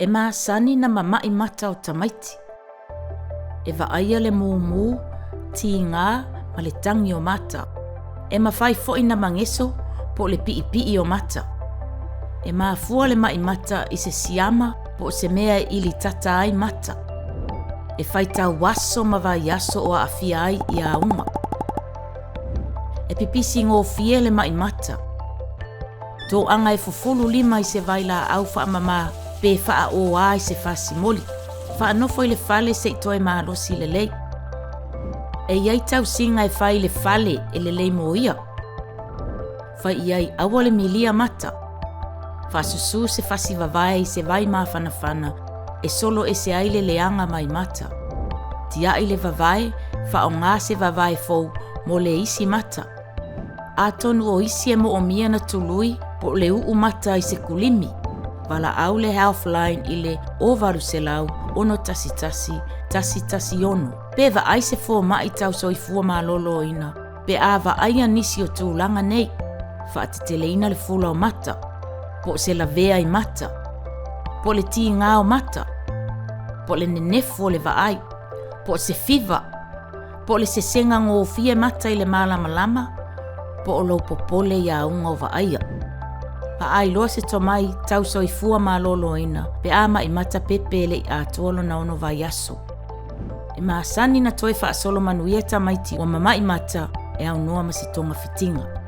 E masani na mamai mata o tamaiti. E vaaia le mū ti ngā ma le tangi o mata. E mawhai fo'i na mangeso po le pi o mata. E maafua le mai mata i se siama po se mea ili tata ai mata. E whaita waso ma vai aso o awhia ai i a unga. E pipisi ngō fie le mai mata. Tō anga e fufulu lima i se vaila au wha mama pe wha o ai se whasi moli. Wha anofo i le fale se i toi maalosi le lei. E iai tau singa e whai le fale e le lei mo ia. Whai iai awa le milia mata. Wha susu se whasi vavai i se vai maa whanawhana e solo e se aile leanga mai mata. Tia i le vavai, wha o ngā se vavai fau mo le isi mata. A tonu o isi e mo o mia na tului po le uu mata i se kulimi. Wala au le Healthline i le ovaru se lau ono tasi ono. Pe va ai se fo mai tau so i fua malolo ina. Pe a va aia nisi o tūlanga nei. Wha te teleina le fula o mata. Po se la vea i mata. Po le ti ngā o mata. Po le nenefo le va ai. Po se fiva. Po le se senga ngō fie mata i le malama. Po o lo popole ia unga o va aia. Pa ai loa se tomai tau so i fua malolo ina. Pe ama i mata pepele i a tuolo na ono vai aso. E maasani na toi wha solo manuia tamaiti wa mama i mata e au noa masitonga fitinga.